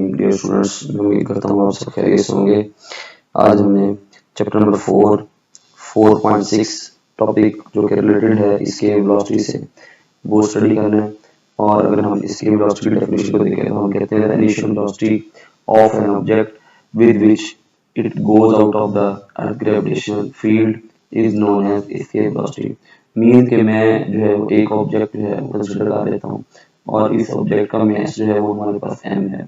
Morning dear students, उम्मीद करता हूँ आप सब खैरियत से होंगे। आज हमने चैप्टर नंबर 4.6 टॉपिक जो कि रिलेटेड है इसके वेलोसिटी से वो स्टडी करना है। और अगर हम इसके वेलोसिटी की डेफिनेशन को देखें तो हम कहते हैं initial velocity of an object with which it goes out of the earth gravitational field is known as escape velocity. Mean के मैं जो है वो एक ऑब्जेक्ट जो है कंसिडर कर लेता हूँ और इस ऑब्जेक्ट का मास जो है वो हमारे पास m है।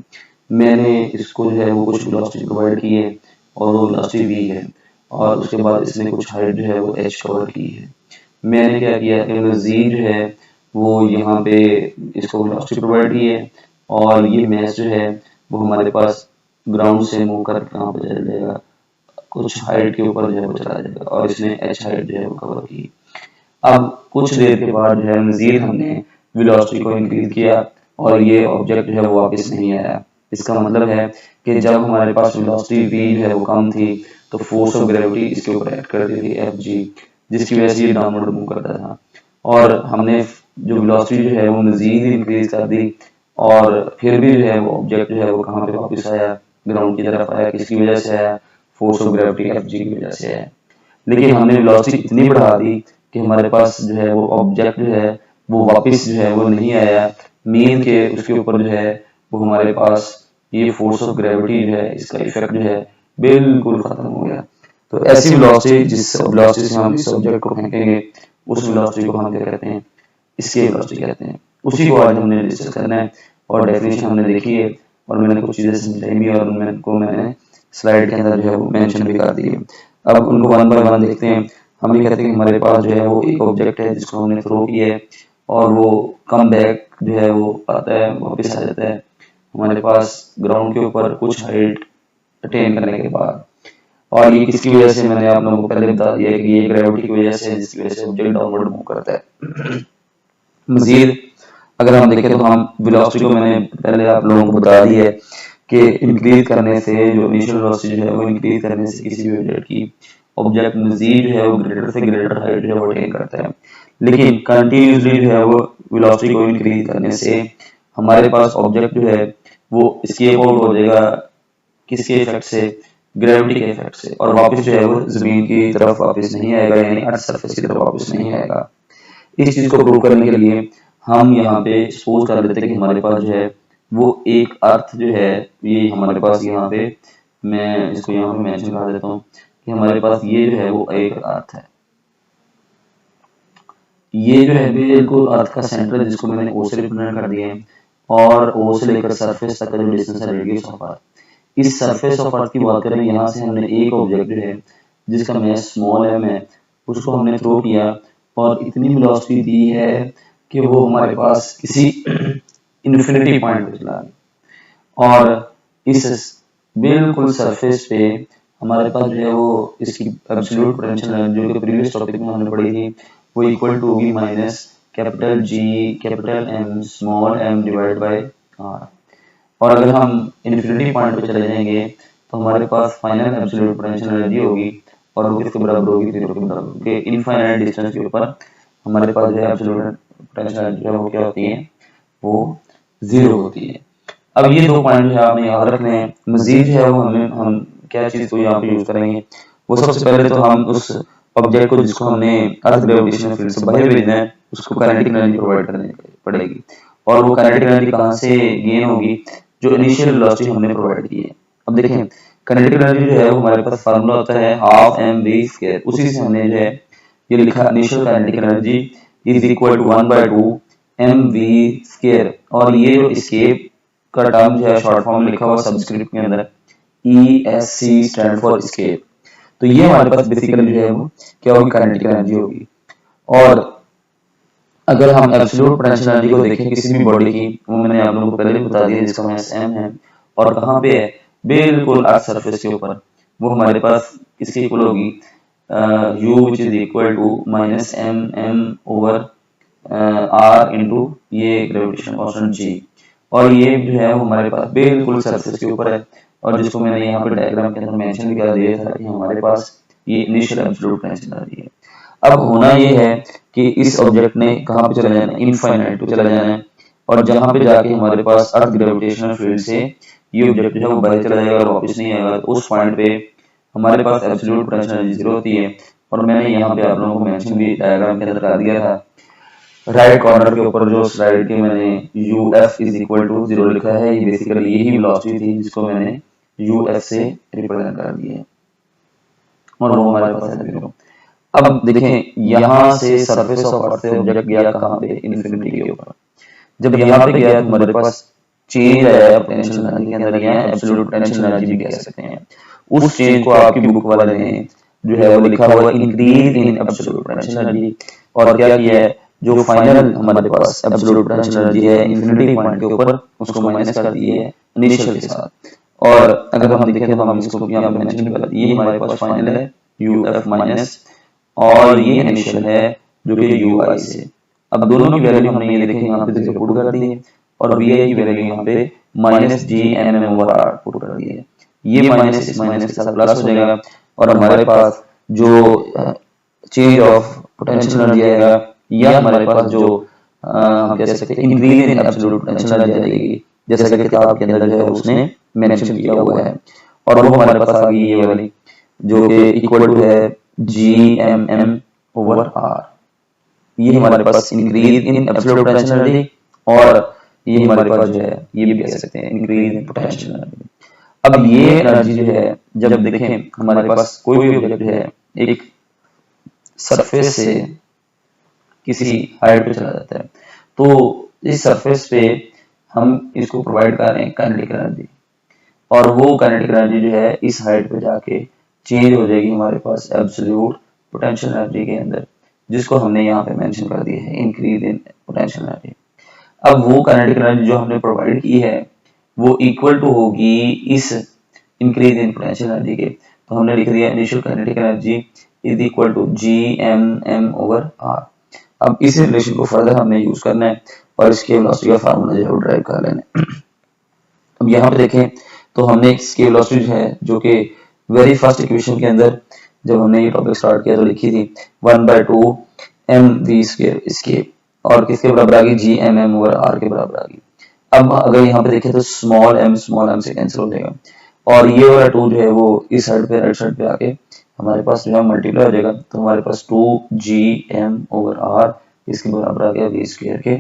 मैंने इसको जो है वो कुछ वेलोसिटी प्रोवाइड की है और वो वेलोसिटी v है, और उसके बाद इसने कुछ हाइट जो है वो h कवर की है। मैंने क्या किया कि z जो है वो यहाँ पे इसको वेलोसिटी प्रोवाइड की है और ये मास जो है वो हमारे पास ग्राउंड से मूव कर कहाँ पे चला जाएगा, कुछ हाइट के ऊपर जो है वो चला जाएगा और इसने h हाइट जो है वो कवर की। अब कुछ देर के बाद जो है मजीद हमने वेलोसिटी को इंक्रीज किया और ये ऑब्जेक्ट जो है वो वापस नहीं आया। इसका मतलब है कि जब हमारे पास वेलोसिटी v जो है वो कम थी तो फोर्स ऑफ ग्रेविटी इसके ऊपर एक्ट करती थी Fg, जिसकी वजह से ये डाउनवर्ड मूव करता था। और हमने जो वेलोसिटी जो है वो मजीद इंक्रीज कर दी और फिर भी जो है वो ऑब्जेक्ट जो है वो कहाँ पे वापस आया, ग्राउंड की तरफ आया। किसकी वजह से आया? फोर्स ऑफ ग्रेविटी Fg की वजह से आया। लेकिन हमने वेलोसिटी इतनी बढ़ा दी कि हमारे पास जो है वो ऑब्जेक्ट जो है वो वापस जो है वो नहीं आया। मीन के उसके ऊपर जो है वो हमारे पास ये फोर्स ऑफ ग्रेविटी जो है इसका इफेक्ट जो है बिल्कुल खत्म हो गया। तो ऐसी वेलोसिटी जिस वेलोसिटी से हम इस ऑब्जेक्ट को फेंकेंगे उस वेलोसिटी को हम क्या कहते हैं? एस्केप वेलोसिटी कहते हैं। उसी को आज हमने डिस्कस करना है और डेफिनेशन हमने देखी है और मैंने कुछ चीजें समझाई भी और मैंने स्लाइड के अंदर जो है वो मेंशन भी कर दी है। अब उनको वन बाय वन देखते हैं। हम ये कहते हैं कि हमारे पास जो है वो एक ऑब्जेक्ट है जिसको हमने थ्रो किया है और वो कम बैक जो है वो आता है, वापस आ जाता है हमारे पास ग्राउंड के ऊपर कुछ हाइट अटेन करने के बाद। और ये किसकी वजह से, मैंने आप लोगों को पहले बता दिया कि ये ग्रेविटी की वजह से, जिसकी वजह से ऑब्जेक्ट डाउनवर्ड मूव करता है। मजीद अगर हम देखें तो हम वेलोसिटी को मैंने पहले आप लोगों को बता दिया है कि इंक्रीज करने से जो इनिशियल वेलोसिटी जो है वो इंक्रीज करने से किसी भी ऑब्जेक्ट मजीद जो है वो ग्रेटर से ग्रेटर हाइट जो है वो अटेन करता है। लेकिन कंटिन्यूसली जो है वो वेलोसिटी को इंक्रीज करने से हमारे पास ऑब्जेक्ट जो है वो एस्केप आउट हो जाएगा। किसके इफेक्ट से? ग्रेविटी के इफेक्ट से, और वापस जो है वो जमीन की तरफ वापस नहीं आएगा, यानी अर्थ सरफेस की तरफ वापस नहीं आएगा। इस चीज को प्रूव करने के लिए हम यहाँ पे सपोज कर लेते हैं कि हमारे पास जो है वो एक अर्थ जो है ये हमारे पास यहाँ पे, मैं इसको यहाँ पे मेंशन कर देता हूँ कि हमारे पास ये जो है वो एक अर्थ है। ये जो है बिल्कुल अर्थ का सेंटर है जिसको मैंने ओ से रिप्रेजेंट कर दिया है और ओ से लेकर सरफेस तक का जो डिस्टेंस है रेडियस ऑफ अर्थ। इस सरफेस ऑफ अर्थ की बात करें, यहाँ से हमने एक ऑब्जेक्ट जो है जिसका मास स्मॉल m है उसको हमने थ्रो किया और इतनी वेलोसिटी दी है कि वो हमारे पास किसी इन्फिनिटी पॉइंट पे चला गया और इस बिल्कुल सरफेस पे हमारे पास जो है वो इसकी एब्सोल्यूट पोटेंशियल एनर्जी जो कि प्रीवियस टॉपिक में हमने पढ़ी थी वो इक्वल टू होगी minus capital G capital M small m divide by r। और अगर हम इन्फिनिटी पॉइंट पे चले जाएंगे तो हमारे पास फाइनल एब्सोल्यूट पोटेंशियल एनर्जी होगी और वो किसके बराबर होगी? 0 के बराबर, क्योंकि इनफाइनाइट डिस्टेंस के ऊपर हमारे पास जो है एब्सोल्यूट पोटेंशियल एनर्जी है वो क्या होती है? वो 0 होती है। अब ये दो पॉइंट जो है आपने याद रखने हैं। मजीद जो है वो हम क्या चीज को यहाँ पे यूज करेंगे? वो सबसे पहले तो हम उस ऑब्जेक्ट को जिसको हमने अर्थ ग्रेविटेशनल फील्ड से बाहर भेजना है उसको काइनेटिक एनर्जी प्रोवाइड करनी पड़ेगी और वो काइनेटिक एनर्जी कहाँ से गेन होगी? जो इनिशियल वेलोसिटी हमने प्रोवाइड की है। अब देखें काइनेटिक एनर्जी जो है वो हमारे पास फार्मूला होता है हाफ mv²। उसी से हमने जो है ये लिखा initial kinetic energy is equal to 1/2 mv²। और ये जो एस्केप का टर्म जो है शॉर्ट फॉर्म लिखा हुआ सबस्क्रिप्ट के अंदर ESC स्टैंड फॉर एस्केप। तो ये हमारे पास बेसिकली जो है वो क्या होगी? काइनेटिक एनर्जी होगी। और अगर हम एब्सोल्यूट पोटेंशियल एनर्जी को देखें किसी भी बॉडी की, वो मैंने आप लोगों को पहले बता दिया जिसका मास m है और कहाँ पे है? बिल्कुल अर्थ सरफेस के ऊपर। वो हमारे पास किसके इक्वल होगी? u which is equal to minus m over r into ये ग्रेविटेशन कांस्टेंट g। और ये जो है वो हमारे पास बिल्कुल सरफेस के ऊपर है और जिसको मैंने यहाँ पे डायग्राम के अंदर मेंशन भी कर दिया था कि हमारे पास ये इनिशियल एब्सोल्यूट पोटेंशियल एनर्जी है। अब होना ये है कि इस ऑब्जेक्ट ने कहाँ पे चला जाना है? इनफाइनाइट पे चला जाना है। और जहां पे जाके हमारे पास अर्थ ग्रेविटेशनल फील्ड से ये ऑब्जेक्ट जो है वो बाहर चला जाएगा और वापस नहीं आएगा, तो उस पॉइंट पे हमारे पास एब्सोल्यूट पोटेंशियल एनर्जी 0 होती है। और मैंने यहाँ पे आप लोगों को मेंशन भी डायग्राम के अंदर कर दिया था, राइट कॉर्नर के ऊपर जो स्लाइड के मैंने UF इज इक्वल टू 0 लिखा है, ये बेसिकली यही वेलोसिटी थी जिसको मैंने UF से रिप्रेजेंट कर दिया है और वो हमारे पास है 0। अब देखें यहाँ से सरफेस ऑफ अर्थ से ऑब्जेक्ट गया कहाँ पे, इन्फिनिटी के ऊपर। जब यहाँ पे गया तो हमारे पास चेंज आया पोटेंशियल एनर्जी के अंदर, या एब्सोल्यूट पोटेंशियल एनर्जी भी कह सकते हैं। उस चेंज को आपकी बुक वाले ने जो है वो लिखा हुआ increase in absolute potential energy, और क्या किया है, जो फाइनल हमारे पास एब्सोल्यूट पोटेंशियल एनर्जी है इन्फिनिटी पॉइंट के ऊपर, उसको माइनस कर दिए है इनिशियल के साथ। और अगर हम देखें तो हम इसको यहाँ पे मेंशन कर दिए, ये हमारे पास फाइनल है UF माइनस, और ये इनिशियल है जो कि UI से। अब दोनों की वैल्यू हमने ये देखें यहाँ पे पुट कर दी है, और VI की वैल्यू यहाँ पे -GMM/r पुट कर दी है। ये माइनस इस माइनस के साथ प्लस हो जाएगा, और हमारे पास जो चेंज ऑफ पोटेंशियल एनर्जी आएगा, या हमारे पास जो हम कह सकते हैं increase in absolute potential energy आएगी, जैसा कि किताब के अंदर जो है उसने मेंशन किया हुआ है। और वो हमारे पास आ गई ये वाली जो कि इक्वल टू है GMM/r। ये हमारे पास increase in absolute potential energy, और ये हमारे पास जो है ये भी कह सकते हैं इंक्रीज इन पोटेंशियल एनर्जी। अब ये एनर्जी जो है जब देखें हमारे पास कोई भी ऑब्जेक्ट जो है एक सरफेस से किसी हाइट पे चला जाता है, तो इस सरफेस पे हम इसको प्रोवाइड कर रहे हैं काइनेटिक एनर्जी, और वो काइनेटिक एनर्जी जो है इस हाइट पे जाके चेंज हो जाएगी हमारे पास एब्सोल्यूट पोटेंशियल एनर्जी के अंदर, जिसको हमने यहाँ पे मेंशन कर दिया है इंक्रीज इन पोटेंशियल एनर्जी। अब वो काइनेटिक एनर्जी जो हमने प्रोवाइड की है वो इक्वल टू होगी इस इंक्रीज इन पोटेंशियल एनर्जी के, तो हमने लिख दिया initial kinetic energy is equal to GMM/r। अब इस रिलेशन को फर्दर हमने यूज करना है और इसके वेलोसिटी का फार्मूला जो है ड्राइव कर लेना है। अब यहाँ पे देखें तो हमने इसकी वेलोसिटी जो है जो कि वेरी फर्स्ट इक्वेशन के अंदर जब हमने ये टॉपिक स्टार्ट किया तो लिखी थी 1/2 mv² इसके, और किसके बराबर आ गई GMM/r के बराबर आ गई। अब अगर यहाँ पे देखें तो स्मॉल m से कैंसिल हो जाएगा, और ये वाला 2 जो है वो इस साइड पे राइट साइड पे आके हमारे पास जो है मल्टीप्लाई हो जाएगा, तो हमारे पास 2GM/r इसके बराबर आ गया v² के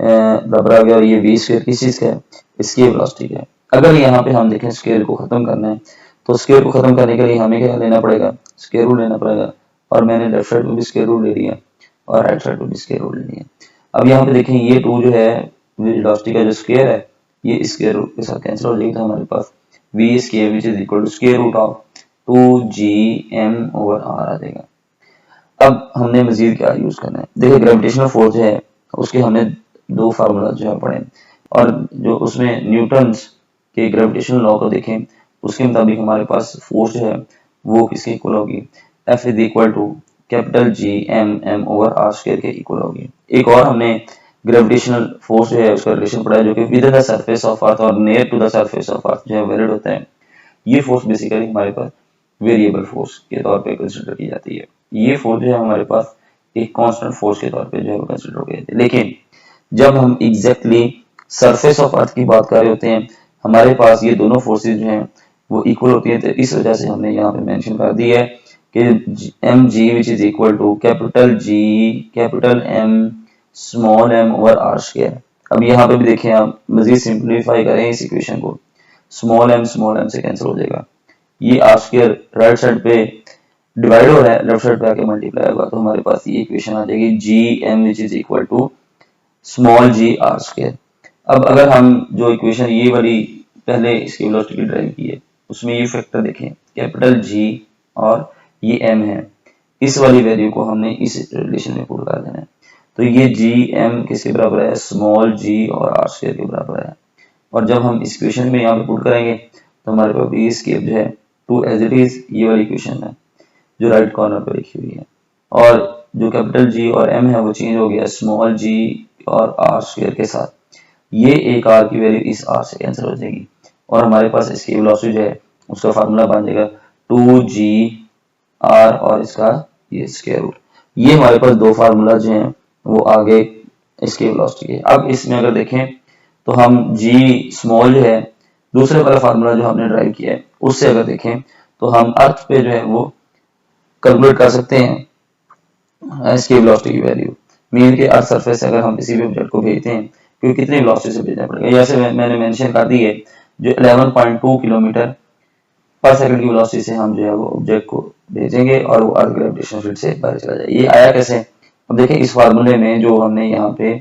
बराबर आ गया, और ये v² किस चीज का है, इसकी वेलोसिटी का है। अगर यहाँ पे हम देखें स्क्वायर को खत्म करना है, तो स्क्वायर को खत्म करने के लिए हमें क्या लेना पड़ेगा, स्क्वायर रूट लेना पड़ेगा, और मैंने लेफ्ट साइड में भी स्क्वायर रूट ले लिया और राइट साइड में भी स्क्वायर रूट ले लिया। अब यहाँ पे देखें ये 2 जो है वेलोसिटी का जो स्क्वायर है ये स्क्वायर रूट के साथ कैंसिल हो जाएगी, तो हमारे पास v² which is equal to square root of 2GM/r आ जाएगा। अब हमने मजीद क्या यूज करना है, देखिए ग्रेविटेशनल फोर्स जो है उसके हमने 2 फार्मूला जो है पढ़े, और जो उसमें न्यूटन्स के ग्रेविटेशनल लॉ को देखें उसके मुताबिक हमारे पास फोर्स जो है वो किसके इक्वल होगी, F is equal to GMM/r² के इक्वल होगी। एक और हमने ग्रेविटेशनल फोर्स जो है उसका रिलेशन पढ़ा है जो कि with the surface of earth और near to the surface of earth जो है वैलिड होता है। ये फोर्स बेसिकली हमारे पास वेरिएबल फोर्स के तौर पे कंसीडर की जाती है। ये फोर्स जो है हमारे पास एक कांस्टेंट फोर्स के तौर पे जो है कंसीडर की जाती है। लेकिन जब हम एग्जैक्टली सरफेस ऑफ अर्थ की बात कर रहे होते हैं हमारे पास ये दोनों फोर्सेज जो हैं वो इक्वल होती हैं, तो इस वजह से हमने यहाँ पे मेंशन कर दी है कि mg which is equal to capital G capital M small m/r²। अब यहाँ पे भी देखें आप मजीद सिंप्लीफाई करें इस इक्वेशन को, स्मॉल m से कैंसिल हो जाएगा, ये r² राइट साइड पे डिवाइड हो रहा है, लेफ्ट साइड पे आके मल्टीप्लाई होगा, तो हमारे पास ये इक्वेशन आ जाएगी Gm which is equal to small g/r²। अब अगर हम जो इक्वेशन ये वाली पहले इसकी वेलोसिटी ड्राइव की है उसमें ये फैक्टर देखें कैपिटल G और ये m है, इस वाली वैल्यू को हमने इस रिलेशन में पुट कर देना है, तो ये Gm किसके बराबर है, स्मॉल g और r² के बराबर है। और जब हम इस इक्वेशन में यहाँ पे पुट करेंगे तो हमारे पास v² जो है 2 एज इट इज ये वाली इक्वेशन है जो राइट कॉर्नर पे लिखी हुई है, और जो कैपिटल G और m है वो चेंज हो गया स्मॉल g और r² के साथ, ये एक r की वैल्यू इस r से कैंसिल हो जाएगी, और हमारे पास इसकी वेलोसिटी जो है उसका फार्मूला बन जाएगा 2gr और इसका ये स्क्वायर रूट। ये हमारे पास 2 फार्मूला जो हैं वो आगे एस्केप वेलोसिटी है। अब इसमें अगर देखें तो हम जी स्मॉल जो है दूसरे वाला फार्मूला जो हमने ड्राइव किया है उससे अगर देखें तो हम अर्थ पे जो है वो कैलकुलेट कर सकते हैं एस्केप वेलोसिटी की वैल्यू। मीन के अर्थ सरफेस से अगर हम किसी भी ऑब्जेक्ट को भेजते हैं क्योंकि कितनी वेलोसिटी से भेजना पड़ेगा, जैसे मैंने मेंशन कर दी है जो 11.2 किलोमीटर पर सेकंड की वेलोसिटी से हम जो है वो ऑब्जेक्ट को भेजेंगे और वो अर्थ ग्रेविटेशनल फील्ड से बाहर चला जाएगा। ये आया कैसे? अब देखें इस फार्मूले में जो हमने यहाँ पे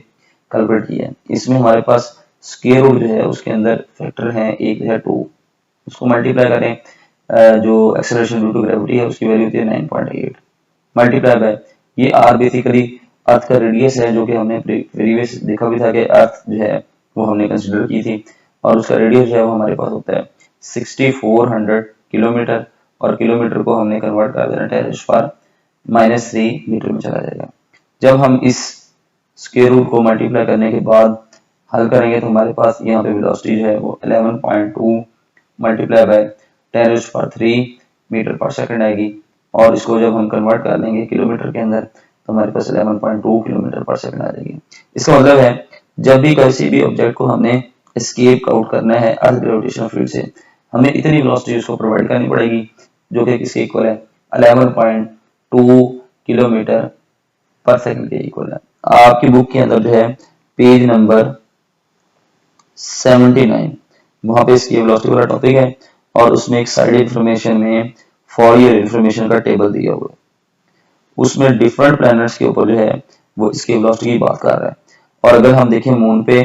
कैलकुलेट किया है इसमें हमारे पास स्क्वायर रूट जो है उसके अंदर फैक्टर है एक है 2, उसको मल्टीप्लाई करें जो एक्सेलरेशन ड्यू टू ग्रेविटी है उसकी वैल्यू होती है 9.8 मल्टीप्लाई बाय ये आर बेसिकली अर्थ का रेडियस है जो कि हमने प्रीवियस देखा भी था कि अर्थ जो है वो हमने कंसिडर की थी और उसका रेडियस जो है वो हमारे पास होता है 6400 किलोमीटर और किलोमीटर को हमने कन्वर्ट कर देना 10⁻³ मीटर में चला जाएगा। जब हम इस स्क्वायर रूट को मल्टीप्लाई करने के बाद हल करेंगे तो हमारे पास यहाँ पे वेलोसिटी जो है वो 11.2 मल्टीप्लाई बाय 10⁻³ मीटर पर सेकंड आएगी और इसको जब हम कन्वर्ट कर लेंगे किलोमीटर के अंदर तो हमारे पास 11.2 किलोमीटर पर सेकंड आ जाएगी। इसका मतलब है जब भी किसी भी ऑब्जेक्ट को हमने एस्केप आउट करना है अर्थ ग्रेविटेशनल फील्ड से हमें इतनी वेलोसिटी उसको प्रोवाइड करनी पड़ेगी जो कि किसके इक्वल है 11.2 किलोमीटर पर सेकंड के इक्वल है। आपकी बुक के अंदर जो है पेज नंबर 79 वहां पे इसकी वेलोसिटी वाला टॉपिक है और उसमें एक साइड इंफॉर्मेशन में फॉर ईयर इंफॉर्मेशन का टेबल दिया हुआ है, उसमें डिफरेंट प्लैनेट्स के ऊपर जो है वो इसकी वेलोसिटी की बात कर रहा है। और अगर हम देखें मून पे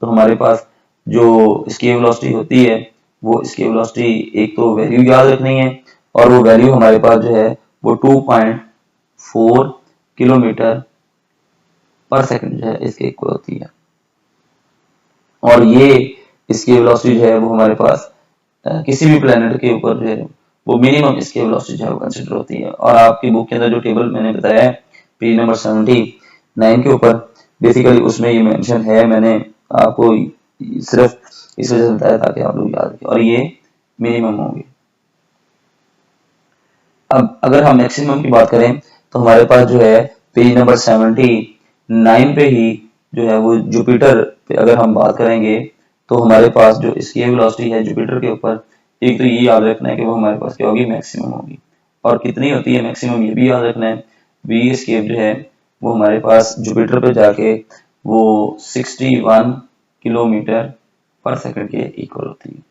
तो हमारे पास जो इसकी वेलोसिटी होती है वो इसकी वेलोसिटी एक तो वैल्यू याद रखनी है और वो वैल्यू हमारे पास जो है वो 2.4 किलोमीटर पर सेकंड जो है इसके इक्वल होती है और ये इसकी वेलोसिटी जो है वो हमारे पास किसी भी प्लेनेट के ऊपर जो है वो मिनिमम इसकी वेलोसिटी जो है वो कंसीडर होती है। और आपकी बुक के अंदर जो टेबल मैंने बताया है पेज नंबर 79 के ऊपर बेसिकली उसमें ये मेंशन है, मैंने आपको सिर्फ इस वजह से बताया ताकि आप लोग याद रखें और ये मिनिमम होंगे। अब अगर हम मैक्सिमम की बात करें तो हमारे पास जो है पेज नंबर 79 पे ही जो है वो जुपिटर पे अगर हम बात करेंगे तो हमारे पास जो इसकी वेलोसिटी है जुपिटर के ऊपर एक तो ये याद रखना है कि वो हमारे पास क्या होगी मैक्सिमम होगी और कितनी होती है मैक्सिमम ये भी याद रखना है। वी एस्केप जो है वो हमारे पास जुपिटर पे जाके वो 61 किलोमीटर पर सेकंड के इक्वल होती है।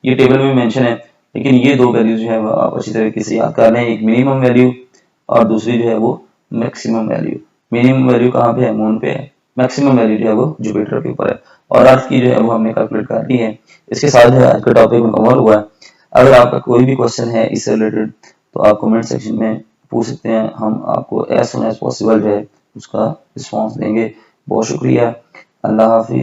ये टेबल में मेंशन है लेकिन ये दो वैल्यू जो है वो आप अच्छी तरीके से याद कर लें, एक मिनिमम वैल्यू और दूसरी जो है वो मैक्सिमम वैल्यू। मिनिमम वैल्यू कहाँ पे है? मून पे है। मैक्सिमम वैल्यू जो है वो जुपिटर के ऊपर है और अर्थ की जो है वो हमने कैलकुलेट कर ली है। इसके साथ जो है आज का टॉपिक मुकम्मल हुआ है। अगर आपका कोई भी क्वेश्चन है इससे रिलेटेड तो आप कमेंट सेक्शन में पूछ सकते हैं, हम आपको एज सुन एज पॉसिबल जो है उसका रिस्पॉन्स देंगे। बहुत शुक्रिया, अल्लाह हाफिज।